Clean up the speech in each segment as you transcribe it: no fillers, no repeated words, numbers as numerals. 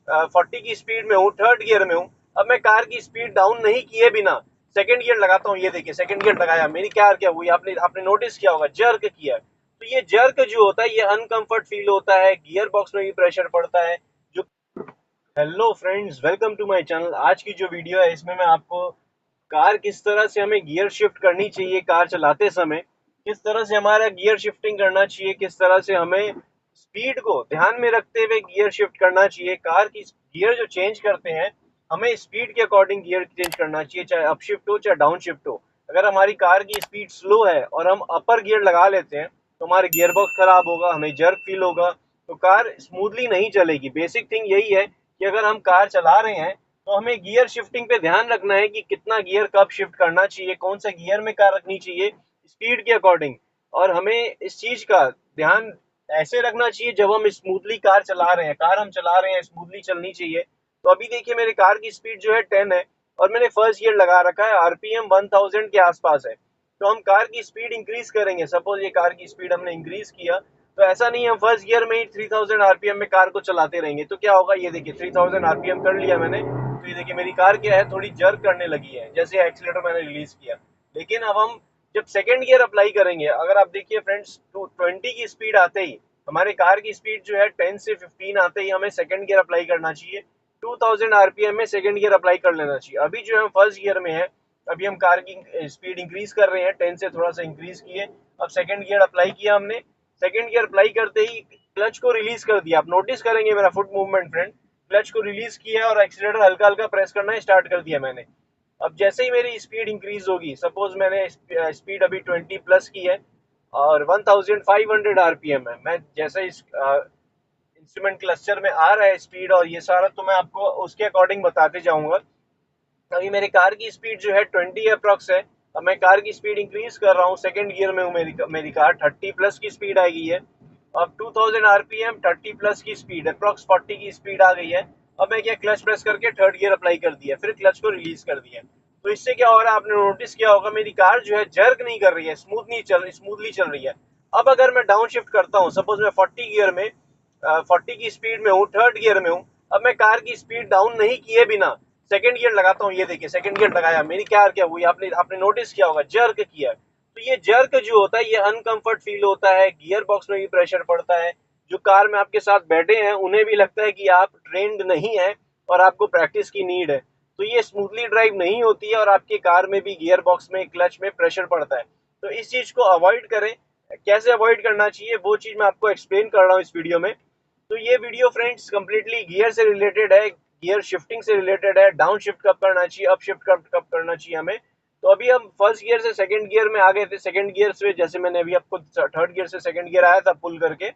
40 की स्पीड में हूँ, थर्ड गियर में हूँ। अब मैं कार की स्पीड डाउन नहीं किए बिना सेकंड गियर लगाता हूँ। ये देखिए सेकंड गियर लगाया, मेरी कार क्या हुई, आपने आपने नोटिस किया होगा, जर्क किया। तो ये जर्क जो होता है ये अनकंफर्ट फील होता है, गियर बॉक्स में भी प्रेशर पड़ता है जो। Hello friends, welcome to my channel. आज की जो वीडियो है इसमें मैं आपको कार किस तरह से हमें गियर शिफ्ट करनी चाहिए, कार चलाते समय किस तरह से हमारा गियर शिफ्टिंग करना चाहिए, किस तरह से हमें स्पीड को ध्यान में रखते हुए गियर शिफ्ट करना चाहिए। कार की गियर जो चेंज करते हैं हमें स्पीड के अकॉर्डिंग गियर चेंज करना चाहिए, चाहे अप शिफ्ट हो चाहे डाउन शिफ्ट हो। अगर हमारी कार की स्पीड स्लो है और हम अपर गियर लगा लेते हैं तो हमारे गियर बॉक्स खराब होगा, हमें जर्क फील होगा, तो कार स्मूथली नहीं चलेगी। बेसिक थिंग यही है कि अगर हम कार चला रहे हैं तो हमें गियर शिफ्टिंग पे ध्यान रखना है कि कितना गियर कब शिफ्ट करना चाहिए, कौन सा गियर में कार रखनी चाहिए स्पीड के अकॉर्डिंग। और हमें इस चीज का ध्यान ऐसे रखना चाहिए जब हम स्मूथली कार चला रहे हैं, कार हम चला रहे हैं स्मूथली चलनी चाहिए। तो अभी देखिए मेरे कार की स्पीड जो है 10 है और मैंने फर्स्ट गियर लगा रखा है, आरपीएम 1000 के आसपास है। तो हम कार की स्पीड इंक्रीज करेंगे, सपोज ये कार की स्पीड हमने इंक्रीज किया, तो ऐसा नहीं हम फर्स्ट गियर में ही 3000 आरपीएम में कार को चलाते रहेंगे। तो क्या होगा, ये देखिए 3000 आरपीएम कर लिया मैंने, तो ये देखिए मेरी कार क्या है, थोड़ी जर्क करने लगी है जैसे एक्सीलेटर मैंने रिलीज किया। लेकिन अब हम जब सेकेंड गियर अप्लाई करेंगे, अगर आप देखिए फ्रेंड्स, 20 की स्पीड आते ही हमारे कार की स्पीड जो है 10 से 15 आते ही हमें सेकेंड गियर अप्लाई करना चाहिए। 2000 आरपीएम में सेकेंड गियर अप्लाई कर लेना चाहिए। अभी जो हम फर्स्ट गियर में है, अभी हम कार की स्पीड इंक्रीज कर रहे हैं, 10 से थोड़ा सा इंक्रीज किए, अब सेकेंड गियर अप्लाई किया हमने। सेकेंड गियर अप्लाई करते ही क्लच को रिलीज कर दिया, आप नोटिस करेंगे मेरा फुट मूवमेंट फ्रेंड, क्लच को रिलीज किया और एक्सीलेटर हल्का हल्का प्रेस करना स्टार्ट कर दिया मैंने। अब जैसे ही मेरी स्पीड इंक्रीज होगी, सपोज मैंने स्पीड अभी 20 प्लस की है और 1500 आरपीएम है, मैं जैसे इस इंस्ट्रूमेंट क्लस्टर में आ रहा है स्पीड और ये सारा, तो मैं आपको उसके अकॉर्डिंग बताते जाऊंगा। अभी मेरी कार की स्पीड जो है 20 अप्रॉक्स है। अब मैं कार की स्पीड इंक्रीज कर रहा हूँ, सेकंड गियर में हूँ, मेरी कार 30 प्लस की स्पीड आ गई है। अब 2000 आरपीएम 30 प्लस की स्पीड, अप्रॉक्स 40 की स्पीड आ गई है। अब मैं क्या, क्लच प्रेस करके थर्ड गियर अप्लाई कर दिया, फिर क्लच को रिलीज कर दिया। तो इससे क्या हो रहा है, आपने नोटिस किया होगा मेरी कार जो है जर्क नहीं कर रही है, स्मूथली चल रही है। अब अगर मैं डाउन शिफ्ट करता हूँ, सपोज मैं 40 गियर में 40 की स्पीड में हूँ, थर्ड गियर में हूँ, अब मैं कार की स्पीड डाउन नहीं किए बिना सेकंड गियर लगाता हूँ। ये देखिए सेकंड गियर लगाया, मेरी कार क्या हुई, आपने आपने नोटिस किया होगा, जर्क किया। तो ये जर्क जो होता है ये अनकंफर्ट फील होता है, गियर बॉक्स में भी प्रेशर पड़ता है। जो कार में आपके साथ बैठे हैं उन्हें भी लगता है कि आप ट्रेंड नहीं है और आपको प्रैक्टिस की नीड है। तो ये स्मूथली ड्राइव नहीं होती है और आपके कार में भी गियर बॉक्स में, क्लच में प्रेशर पड़ता है। तो इस चीज को अवॉइड करें। कैसे अवॉइड करना चाहिए वो चीज मैं आपको एक्सप्लेन कर रहा हूँ इस वीडियो में। तो ये वीडियो फ्रेंड्स कंप्लीटली गियर से रिलेटेड है, गियर शिफ्टिंग से रिलेटेड है। डाउन शिफ्ट कब करना चाहिए, अप शिफ्ट कब करना चाहिए हमें। तो अभी हम फर्स्ट गियर से सेकंड गियर में आ गए थे, सेकंड गियर से जैसे मैंने अभी आपको थर्ड गियर से सेकंड गियर आया था पुल करके,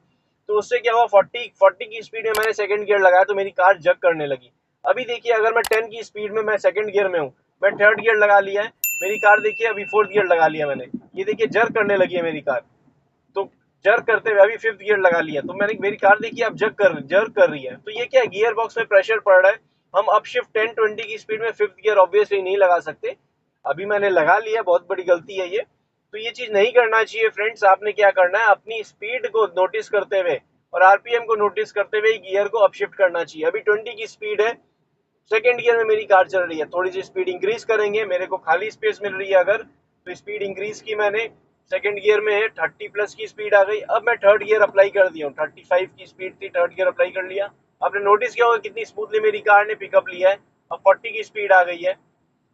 तो उससे क्या हुआ, 40 की स्पीड में मैंने सेकंड गियर लगाया तो मेरी कार जग करने लगी। अभी देखिए अगर मैं 10 की स्पीड में, मैं सेकंड गियर में हूँ, मैं थर्ड गियर लगा लिया है, मेरी कार देखिए अभी फोर्थ गियर लगा लिया मैंने, ये देखिए जर्क करने लगी है मेरी कार। तो जर्क करते हुए अभी फिफ्थ गियर लगा लिया, तो मैंने, मेरी कार देखिए अब जर्क कर रही है। तो ये क्या है, गियर बॉक्स में प्रेशर पड़ रहा है। हम अप शिफ्ट 10-20 की स्पीड में फिफ्थ गियर ऑब्वियसली नहीं लगा सकते। अभी मैंने लगा लिया, बहुत बड़ी गलती है ये। तो ये चीज नहीं करना चाहिए फ्रेंड्स। आपने क्या करना है, अपनी स्पीड को नोटिस करते हुए और आरपीएम को नोटिस करते हुए गियर को अप शिफ्ट करना चाहिए। अभी 20 की स्पीड है, सेकेंड गियर में मेरी कार चल रही है, थोड़ी सी स्पीड इंक्रीज करेंगे, मेरे को खाली स्पेस मिल रही है अगर, तो स्पीड इंक्रीज की मैंने, सेकेंड गियर में है 30 प्लस की स्पीड आ गई। अब मैं थर्ड गियर अप्लाई कर दिया हूँ, 35 की स्पीड थी, थर्ड गियर अप्लाई कर लिया। आपने नोटिस किया होगा कितनी स्मूथली मेरी कार ने पिकअप लिया है। अब 40 की स्पीड आ गई है,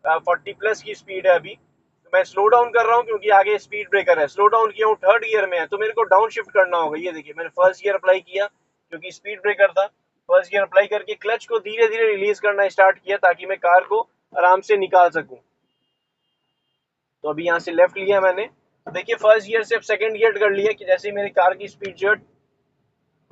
40 प्लस की स्पीड है अभी। तो मैं स्लो डाउन कर रहा हूँ क्योंकि आगे स्पीड ब्रेकर है, स्लो डाउन किया हूँ, थर्ड गियर में है, तो मेरे को डाउन शिफ्ट करना होगा। ये देखिए मैंने फर्स्ट गियर अप्लाई किया क्योंकि स्पीड ब्रेकर था, फर्स्ट गियर अप्लाई करके क्लच को धीरे धीरे रिलीज करना स्टार्ट किया ताकि मैं कार को आराम से निकाल सकूं। तो अभी यहाँ से लेफ्ट लिया मैंने, तो देखिए फर्स्ट गियर से अब सेकंड गियर कर लिया कि जैसे मेरी कार की स्पीड जो है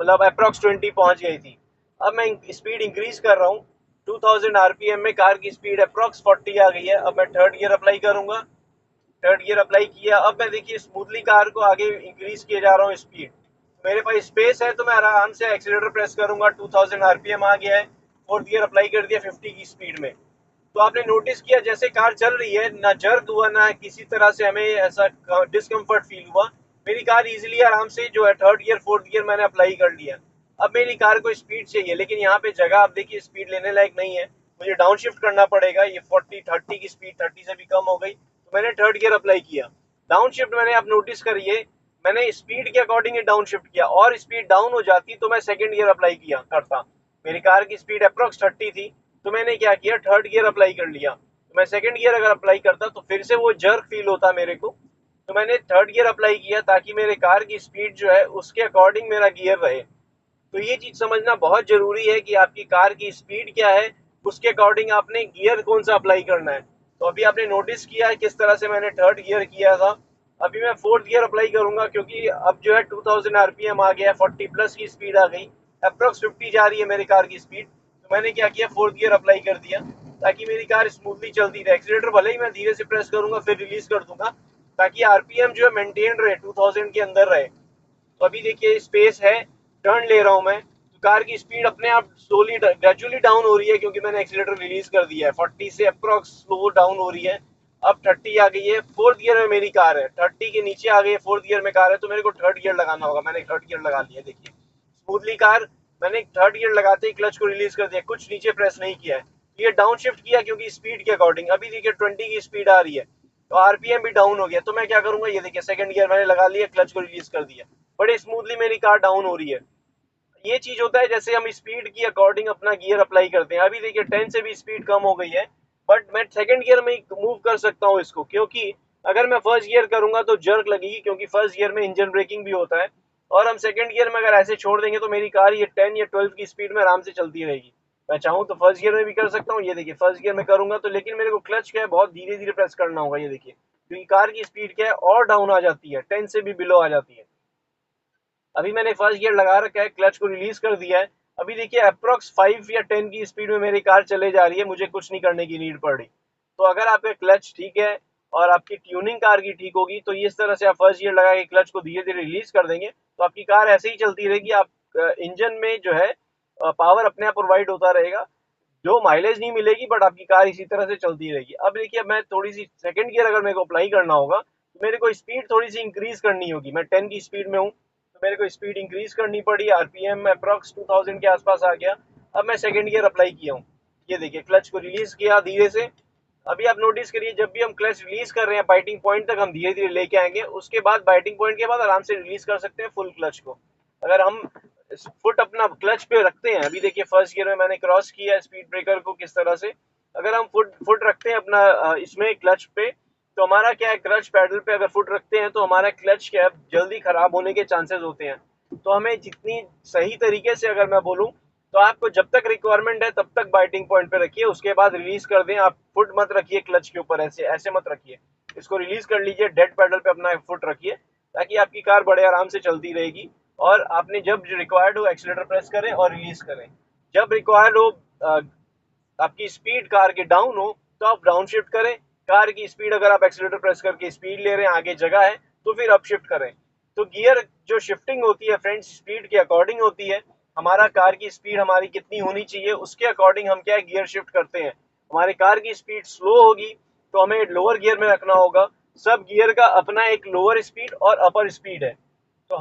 मतलब अप्रॉक्स 20 पहुंच गई थी। अब मैं स्पीड इंक्रीज कर रहा हूँ, 2000 आरपीएम में कार की स्पीड अप्रॉक्स 40 आ गई है। अब मैं थर्ड गियर अप्लाई करूंगा, थर्ड गियर अप्लाई किया। अब मैं देखिए स्मूथली कार को आगे इंक्रीज किए जा रहा हूँ स्पीड, मेरे पास स्पेस है तो मैं आराम से एक्सीलेटर प्रेस करूंगा, 2000 आरपीएम आ गया है, फोर्थ गियर अप्लाई कर दिया 50 की स्पीड में। तो आपने नोटिस किया जैसे कार चल रही है, ना जर्क हुआ ना किसी तरह से हमें ऐसा डिस्कम्फर्ट फील हुआ। मेरी कार इजीली आराम से जो है थर्ड गियर फोर्थ गियर मैंने अप्लाई कर लिया। अब मेरी कार को स्पीड चाहिए, लेकिन यहाँ पे जगह आप देखिए स्पीड लेने लायक नहीं है, मुझे डाउन शिफ्ट करना पड़ेगा। ये 40-30 की स्पीड 30 से भी कम हो गई, तो मैंने थर्ड गियर अप्लाई किया। डाउन शिफ्ट मैंने, आप नोटिस करिए, मैंने स्पीड के अकॉर्डिंग डाउन शिफ्ट किया, और स्पीड डाउन हो जाती तो मैं सेकंड गियर अप्लाई किया करता। मेरी कार की स्पीड अप्रोक्स 30 थी, तो मैंने क्या किया, थर्ड गियर अप्लाई कर लिया। तो मैं सेकंड गियर अगर अप्लाई करता तो फिर से वो जर्क फील होता मेरे को, तो मैंने थर्ड गियर अप्लाई किया ताकि मेरे कार की स्पीड जो है उसके अकॉर्डिंग मेरा गियर रहे। तो ये चीज समझना बहुत जरूरी है कि आपकी कार की स्पीड क्या है, उसके अकॉर्डिंग आपने गियर कौन सा अप्लाई करना है। तो अभी आपने नोटिस किया है किस तरह से मैंने थर्ड गियर किया था। अभी मैं फोर्थ गियर अप्लाई करूंगा, क्योंकि अब जो है 2000 आरपीएम आ गया, 40 प्लस की स्पीड आ गई, अप्रोक्स 50 जा रही है मेरी कार की स्पीड। तो मैंने क्या किया, फोर्थ गियर अप्लाई कर दिया ताकि मेरी कार स्मूथली चलती रहे। एक्सीलेटर भले ही मैं धीरे से प्रेस करूंगा फिर रिलीज कर दूंगा, ताकि आरपीएम जो है मेंटेन रहे, 2000 के अंदर रहे। तो अभी देखिए स्पेस है, टर्न ले रहा हूं मैं, तो कार की स्पीड अपने आप स्लोली ग्रेजुअली डाउन हो रही है, क्योंकि मैंने एक्सीलेटर रिलीज कर दिया है। 40 से अप्रोक्स स्लो डाउन हो रही है, अब 30 आ गई है। फोर्थ गियर में मेरी कार है, 30 के नीचे आ गई है, फोर्थ गियर में कार है, तो मेरे को थर्ड गियर लगाना होगा। मैंने थर्ड गियर लगा लिया, देखिए स्मूथली कार, मैंने थर्ड गियर लगाते ही क्लच को रिलीज कर दिया, कुछ नीचे प्रेस नहीं किया है। ये डाउन शिफ्ट किया क्योंकि स्पीड के अकॉर्डिंग। अभी देखिए 20 की स्पीड आ रही है, तो आरपीएम भी डाउन हो गया। तो मैं क्या करूंगा, ये देखिए सेकंड गियर मैंने लगा लिया, क्लच को रिलीज कर दिया, बड़े स्मूथली मेरी कार डाउन हो रही है। ये चीज होता है जैसे हम स्पीड की अकॉर्डिंग अपना गियर अप्लाई करते हैं। अभी देखिए 10 से भी स्पीड कम हो गई है, बट मैं सेकंड गियर में ही मूव कर सकता हूँ इसको, क्योंकि अगर मैं फर्स्ट गियर करूंगा तो जर्क लगेगी, क्योंकि फर्स्ट गियर में इंजन ब्रेकिंग भी होता है। और हम सेकंड गियर में अगर ऐसे छोड़ देंगे तो मेरी कार ये 10 या 12 की स्पीड में आराम से चलती रहेगी। मैं चाहूँ तो फर्स्ट गियर में भी कर सकता हूँ, ये देखिए फर्स्ट गियर में करूंगा तो, लेकिन मेरे को क्लच क्या है बहुत धीरे धीरे प्रेस करना होगा, ये देखिए, क्योंकि कार की स्पीड क्या है और डाउन आ जाती है, 10 से भी बिलो आ जाती है। अभी मैंने फर्स्ट गियर लगा रखा है, क्लच को रिलीज कर दिया है। अभी देखिए अप्रोक्स 5 या 10 की स्पीड में मेरी कार चले जा रही है, मुझे कुछ नहीं करने की नीड पड़ रही। तो अगर आपका क्लच ठीक है और आपकी ट्यूनिंग कार की ठीक होगी, तो इस तरह से आप फर्स्ट गियर लगा के क्लच को धीरे धीरे रिलीज कर देंगे, तो आपकी कार ऐसे ही चलती रहेगी। आप इंजन में जो है पावर अपने आप प्रोवाइड होता रहेगा, जो माइलेज नहीं मिलेगी, बट आपकी कार इसी तरह से चलती रहेगी। अब देखिए मैं थोड़ी सी सेकंड गियर अगर मेरे को अप्लाई करना होगा, तो मेरे को स्पीड थोड़ी सी इंक्रीज करनी होगी। मैं 10 की स्पीड में हूँ, तो मेरे को स्पीड इंक्रीज करनी पड़ी, आरपीएम अप्रॉक्स 2000 के आसपास आ गया। अब मैं सेकंड गियर अप्लाई किया हूँ, ये देखिए क्लच को रिलीज किया धीरे से। अभी आप नोटिस करिए, जब भी हम क्लच रिलीज कर रहे हैं बाइटिंग पॉइंट तक हम धीरे धीरे लेके आएंगे, उसके बाद बाइटिंग पॉइंट के बाद आराम से रिलीज कर सकते हैं फुल क्लच को। अगर हम फुट अपना क्लच पे रखते हैं, अभी देखिए फर्स्ट गियर में मैंने क्रॉस किया स्पीड ब्रेकर को किस तरह से, अगर हम फुट फुट रखते हैं अपना इसमें क्लच पे, तो हमारा क्या है, क्लच पैडल पे अगर फुट रखते हैं तो हमारा क्लच क्या है जल्दी खराब होने के चांसेस होते हैं। तो हमें जितनी सही तरीके से अगर मैं बोलूँ, तो आपको जब तक रिक्वायरमेंट है तब तक बाइटिंग पॉइंट पे रखिए, उसके बाद रिलीज कर दें। आप फुट मत रखिए क्लच के ऊपर, ऐसे ऐसे मत रखिए, इसको रिलीज कर लीजिए, डेड पेडल पे अपना फुट रखिए, ताकि आपकी कार बड़े आराम से चलती रहेगी। और आपने जब रिक्वायर्ड हो एक्सीलेटर प्रेस करें और रिलीज करें। जब रिक्वायर्ड हो आपकी स्पीड कार के डाउन हो, तो आप डाउन शिफ्ट करें। कार की स्पीड अगर आप एक्सीलेटर प्रेस करके स्पीड ले रहे हैं, आगे जगह है, तो फिर अप शिफ्ट करें। तो गियर जो शिफ्टिंग होती है फ्रेंड्स, स्पीड के अकॉर्डिंग होती है। हमारा कार की स्पीड हमारी कितनी होनी चाहिए, उसके अकॉर्डिंग हम क्या गियर शिफ्ट करते हैं। हमारी कार की स्पीड स्लो होगी तो हमें लोअर गियर में रखना होगा। सब गियर का अपना एक लोअर स्पीड और अपर स्पीड है। तो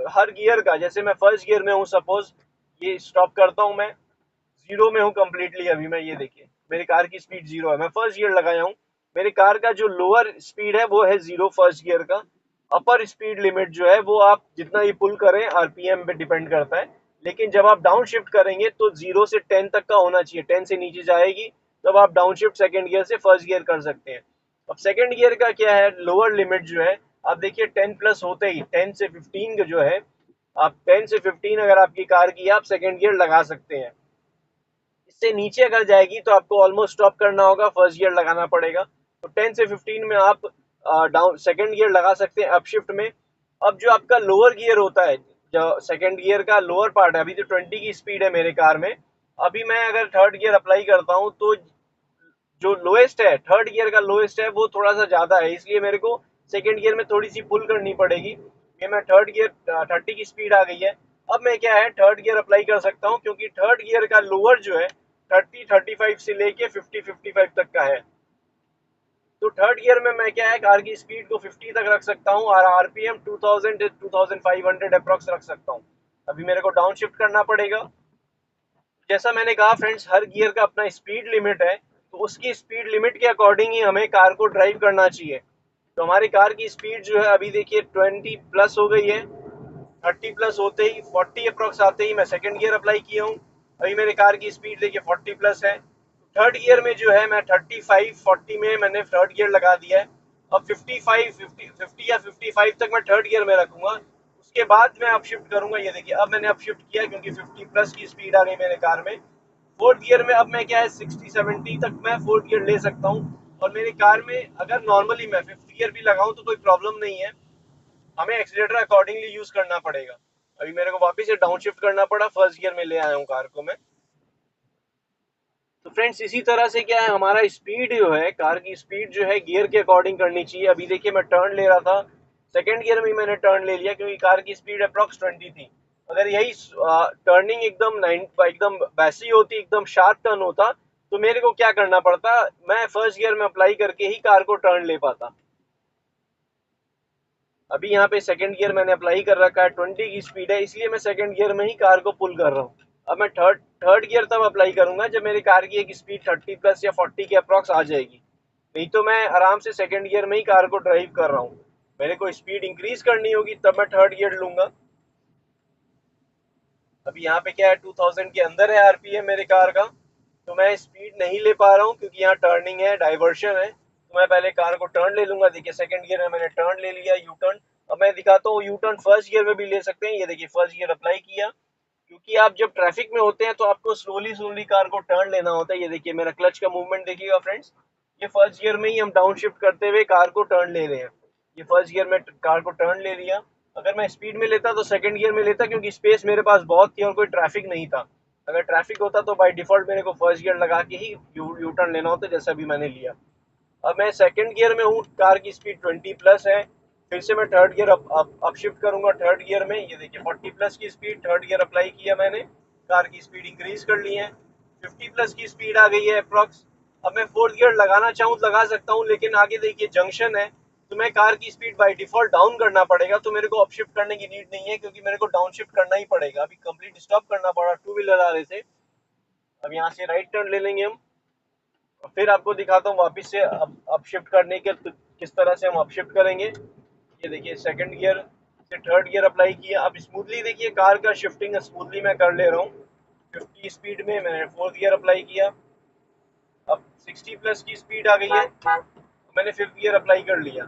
हर गियर का, जैसे मैं फर्स्ट गियर में हूँ सपोज, ये स्टॉप करता हूँ, मैं जीरो में हूँ कम्प्लीटली। अभी मैं, ये देखिए मेरी कार की स्पीड जीरो है, मैं फर्स्ट गियर लगाया हूँ। मेरी कार का जो लोअर स्पीड है वो है जीरो फर्स्ट गियर का। अपर स्पीड लिमिट जो है वो आप जितना ही पुल करें आरपीएम पे डिपेंड करता है, लेकिन जब आप डाउन शिफ्ट करेंगे तो 0 से 10 तक का होना चाहिए। 10 से नीचे जाएगी तब आप डाउन शिफ्ट सेकेंड गियर से फर्स्ट गियर कर सकते हैं। अब सेकेंड गियर का क्या है, लोअर लिमिट जो है, आप देखिए 10 प्लस होते ही 10 से 15 का जो है, आप 10 से 15 अगर आपकी कार की, आप सेकेंड गियर लगा सकते हैं। इससे नीचे अगर जाएगी तो आपको ऑलमोस्ट स्टॉप करना होगा, फर्स्ट गियर लगाना पड़ेगा। तो 10 से 15 में आप डाउन सेकंड गियर लगा सकते हैं अप शिफ्ट में। अब जो आपका लोअर गियर होता है, जो सेकंड गियर का लोअर पार्ट है, अभी तो 20 की स्पीड है मेरे कार में, अभी मैं अगर थर्ड गियर अप्लाई करता हूँ तो जो लोएस्ट है, थर्ड गियर का लोएस्ट है, वो थोड़ा सा ज्यादा है, इसलिए मेरे को सेकंड गियर में थोड़ी सी पुल करनी पड़ेगी। ये मैं थर्ड गियर 30 की स्पीड आ गई है। अब मैं क्या है थर्ड गियर अप्लाई कर सकता हूँ, क्योंकि थर्ड गियर का लोअर जो है 30-35 से लेके 50-55 तक का है। तो थर्ड गियर में मैं क्या है कार की स्पीड को 50 तक रख सकता हूँ और आरपीएम 2000 से 2500 अप्रॉक्स रख सकता हूँ। अभी मेरे को डाउन शिफ्ट करना पड़ेगा। जैसा मैंने कहा फ्रेंड्स, हर गियर का अपना स्पीड लिमिट है, तो उसकी स्पीड लिमिट के अकॉर्डिंग ही हमें कार को ड्राइव करना चाहिए। तो हमारी कार की स्पीड जो है अभी देखिए 20 प्लस हो गई है। 30 प्लस होते ही 40 अप्रॉक्स आते ही मैं सेकंड गियर अप्लाई किया हूँ। अभी मेरी कार की स्पीड देखिए 40 प्लस है। थर्ड गियर में जो है मैं 35 40 में मैंने थर्ड गियर लगा दिया है। अब 50 या 55 तक मैं थर्ड गियर में रखूंगा। उसके बाद मैं अप शिफ्ट करूंगा। ये देखिए अब मैंने अप शिफ्ट किया क्योंकि 50 प्लस की स्पीड आ गई मेरे कार में। फोर्थ गियर में अब मैं क्या है 60 70 तक मैं फोर्थ गियर ले सकता हूँ। और मेरी कार में अगर नॉर्मली मैं फिफ्थ गियर भी लगाऊं तो कोई प्रॉब्लम नहीं है। हमें एक्सीलेटर अकॉर्डिंगली यूज करना पड़ेगा। अभी मेरे को वापस से डाउन शिफ्ट करना पड़ा, फर्स्ट गियर में ले आया हूँ कार को मैं। तो फ्रेंड्स इसी तरह से क्या है, हमारा स्पीड जो है, कार की स्पीड जो है गियर के अकॉर्डिंग करनी चाहिए। अभी देखिए मैं टर्न ले रहा था, सेकंड गियर में मैंने टर्न ले लिया क्योंकि कार की स्पीड अप्रॉक्स 20 थी। अगर यही टर्निंग एकदम वैसी होती, एकदम शार्प टर्न होता, तो मेरे को क्या करना पड़ता, मैं फर्स्ट गियर में अप्लाई करके ही कार को टर्न ले पाता। अभी यहाँ पे सेकंड गियर मैंने अप्लाई कर रखा है, 20 की स्पीड है, इसलिए मैं सेकंड गियर में ही कार को पुल कर रहा हूँ। अब मैं थर्ड थर्ड गियर तब अप्लाई करूंगा जब मेरी कार की एक स्पीड 30 प्लस या 40 के अप्रॉक्स आ जाएगी। नहीं तो मैं आराम से सेकंड गियर में ही कार को ड्राइव कर रहा हूँ। मेरे को स्पीड इंक्रीज करनी होगी तब मैं थर्ड गियर लूंगा। अभी यहाँ पे क्या है 2000 के अंदर है आरपीएम मेरे कार का, तो मैं स्पीड नहीं ले पा रहा हूँ क्योंकि यहाँ टर्निंग है, डाइवर्शन है। तो मैं पहले कार को टर्न ले लूंगा। देखिए सेकंड गियर में मैंने टर्न ले लिया, यू टर्न। अब मैं दिखाता हूँ यू टर्न फर्स्ट गियर में भी ले सकते हैं। ये देखिए फर्स्ट गियर अप्लाई किया। क्योंकि आप जब ट्रैफिक में होते हैं तो आपको स्लोली स्लोली कार को टर्न लेना होता है। ये देखिए मेरा क्लच का मूवमेंट देखिएगा फ्रेंड्स, ये फर्स्ट गियर में ही हम डाउन शिफ्ट करते हुए कार को टर्न ले रहे हैं। ये फर्स्ट गियर में कार को टर्न ले लिया। अगर मैं स्पीड में लेता तो सेकंड गियर में लेता क्योंकि स्पेस मेरे पास बहुत थी और कोई ट्रैफिक नहीं था। अगर ट्रैफिक होता तो बाय डिफॉल्ट मेरे को फर्स्ट गियर लगा के ही यू टर्न लेना होता, जैसा भी मैंने लिया। अब मैं सेकंड गियर में हूँ, कार की स्पीड 20 प्लस है। फिर से मैं थर्ड गियर अप शिफ्ट करूंगा थर्ड गियर में। ये देखिए 40 प्लस की स्पीड, थर्ड गियर अप्लाई किया मैंने, कार की स्पीड इंक्रीज कर ली है, 50 प्लस की स्पीड आ गई है अप्रॉक्स। अब मैं फोर्थ गियर लगाना चाहूँ तो लगा सकता हूँ, लेकिन आगे देखिए जंक्शन है, तो मैं कार की स्पीड बाय डिफॉल्ट डाउन करना पड़ेगा। तो मेरे को अप शिफ्ट करने की नीड नहीं है क्योंकि मेरे को डाउन शिफ्ट करना ही पड़ेगा। अभी कंप्लीट स्टॉप करना पड़ा, टू व्हीलर आ रहे थे। अब यहाँ से राइट टर्न ले लेंगे हम। फिर आपको दिखाता हूँ वापस से अप शिफ्ट करने के किस तरह से हम अप शिफ्ट करेंगे। ये देखिए सेकंड गियर से थर्ड गियर अप्लाई किया। अब स्मूथली देखिए कार का शिफ्टिंग स्मूथली मैं कर ले रहा हूँ। 50 स्पीड में मैंने फोर्थ गियर अप्लाई किया। अब 60 प्लस की स्पीड आ गई है, मैंने फिफ्थ गियर अप्लाई कर लिया।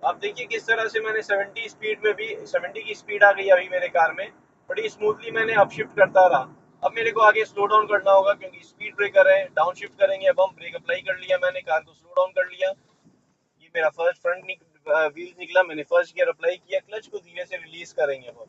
आप देखिए किस तरह से मैंने 70 स्पीड में भी 70 की स्पीड आ गई अभी मेरे कार में, बड़ी स्मूथली मैंने अप शिफ्ट करता रहा। अब मेरे को आगे स्लो डाउन करना होगा क्योंकि स्पीड ब्रेकर है, डाउन शिफ्ट करेंगे। अब हम ब्रेक अप्लाई कर लिया मैंने, कार को स्लो डाउन कर लिया। ये मेरा फर्स्ट फ्रंट व्हील निकला, मैंने फर्स्ट गियर अप्लाई किया, क्लच को धीरे से रिलीज करेंगे अब।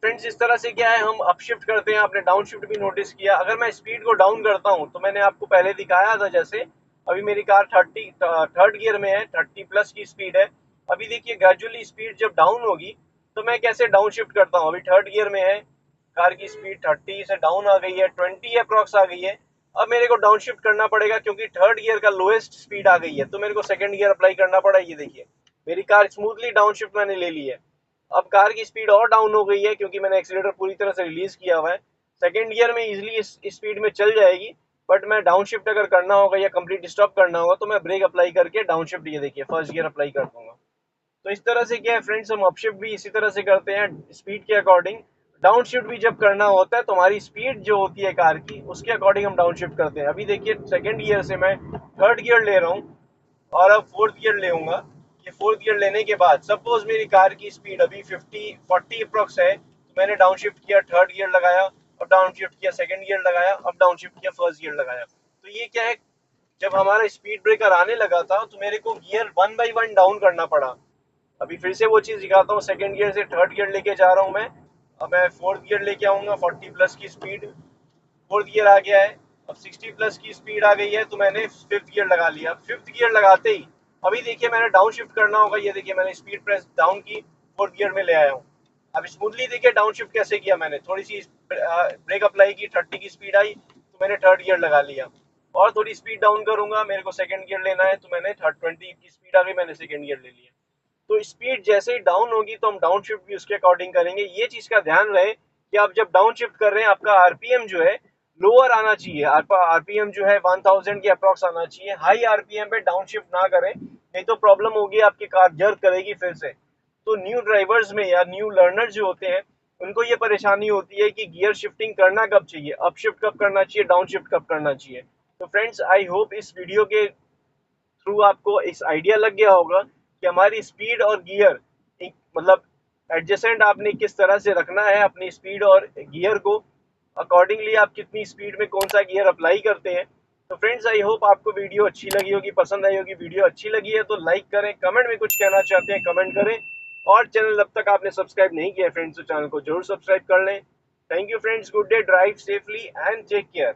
फ्रेंड्स इस तरह से क्या है, हम अप शिफ्ट करते हैं। आपने डाउन शिफ्ट भी नोटिस किया। अगर मैं स्पीड को डाउन करता हूं तो मैंने आपको पहले दिखाया था, जैसे अभी मेरी कार 30 थर्ड गियर में है, 30 प्लस की स्पीड है। अभी देखिए ग्रेजुअली स्पीड जब डाउन होगी तो मैं कैसे डाउन शिफ्ट करता हूँ। अभी थर्ड गियर में है, कार की स्पीड 30 से डाउन आ गई है, 20 अप्रॉक्स आ गई है। अब मेरे को डाउन शिफ्ट करना पड़ेगा क्योंकि थर्ड गियर का लोएस्ट स्पीड आ गई है, तो मेरे को सेकंड गियर अप्लाई करना पड़ा। ये देखिए मेरी कार स्मूथली डाउन शिफ्ट मैंने ले ली है। अब कार की स्पीड और डाउन हो गई है क्योंकि मैंने एक्सीलेटर पूरी तरह से रिलीज किया हुआ है। सेकंड गियर में इजीली इस स्पीड में चल जाएगी, बट मैं डाउन शिफ्ट अगर करना होगा या कंप्लीट स्टॉप करना होगा तो मैं ब्रेक अप्लाई करके डाउन शिफ्ट, ये देखिए फर्स्ट गियर अप्लाई कर दूंगा। तो इस तरह से क्या है फ्रेंड्स, हम अपशिफ्ट भी इसी तरह से करते हैं स्पीड के अकॉर्डिंग। डाउन शिफ्ट भी जब करना होता है तो हमारी स्पीड जो होती है कार की उसके अकॉर्डिंग हम डाउन शिफ्ट करते हैं। अभी देखिए सेकंड गियर से मैं थर्ड गियर ले रहा हूँ और अब फोर्थ गियर लेऊंगा। ये फोर्थ गियर लेने के बाद सपोज मेरी कार की स्पीड अभी 50 40 अप्रॉक्स है, तो मैंने डाउन शिफ्ट किया, थर्ड गियर लगाया, अब डाउन शिफ्ट किया, सेकंड गियर लगाया, अब डाउन शिफ्ट किया, फर्स्ट गियर लगाया। तो ये क्या है, जब हमारा स्पीड ब्रेकर आने लगा था तो मेरे को gear one by one down करना पड़ा। अभी फिर से वो चीज दिखाता हूँ, सेकंड गियर से थर्ड गियर लेके जा रहा हूँ मैं। अब मैं फोर्थ गियर लेके आऊंगा, 40 प्लस की स्पीड, फोर्थ गियर आ गया है। अब 60 प्लस की स्पीड आ गई है तो मैंने फिफ्थ गियर लगा लिया। फिफ्थ गियर लगाते ही अभी देखिए मैंने डाउन शिफ्ट करना होगा। ये देखिए मैंने स्पीड प्रेस डाउन की, फोर्थ गियर में ले आया हूँ। अब स्मूथली देखिए डाउन शिफ्ट कैसे किया मैंने, थोड़ी सी ब्रेक अप्लाई की, 30 की स्पीड आई तो मैंने थर्ड गियर लगा लिया। और थोड़ी स्पीड डाउन करूंगा, मेरे को सेकंड गियर लेना है तो मैंने थर्ड 20 की स्पीड आ गई, मैंने सेकंड गियर ले लिया। तो स्पीड जैसे ही डाउन होगी तो हम डाउन शिफ्ट भी उसके अकॉर्डिंग करेंगे। ये चीज का ध्यान रहे कि आप जब डाउन शिफ्ट कर रहे हैं आपका आरपीएम जो है लोअर आना चाहिए, आपका आरपीएम जो है 1000 के अप्रॉक्स आना चाहिए। हाई आरपीएम पे डाउन शिफ्ट ना करें, नहीं तो प्रॉब्लम होगी, आपकी कार जर्क करेगी फिर से। तो न्यू ड्राइवर्स में या न्यू लर्नर्स जो होते हैं उनको ये परेशानी होती है कि गियर शिफ्टिंग करना कब चाहिए, अप शिफ्ट कब करना चाहिए, डाउन शिफ्ट कब करना चाहिए। तो फ्रेंड्स, आई होप इस वीडियो के थ्रू आपको इस आइडिया लग गया होगा कि हमारी स्पीड और गियर मतलब एडजस्टेंट आपने किस तरह से रखना है अपनी स्पीड और गियर को, अकॉर्डिंगली आप कितनी स्पीड में कौन सा गियर अप्लाई करते हैं। तो फ्रेंड्स, आई होप आपको वीडियो अच्छी लगी होगी, पसंद आई होगी। वीडियो अच्छी लगी है तो लाइक करें, कमेंट में कुछ कहना चाहते हैं कमेंट करें, और चैनल अब तक आपने सब्सक्राइब नहीं किया फ्रेंड्स तो चैनल को जरूर सब्सक्राइब कर लें। Thank you friends, good day, drive safely and take care.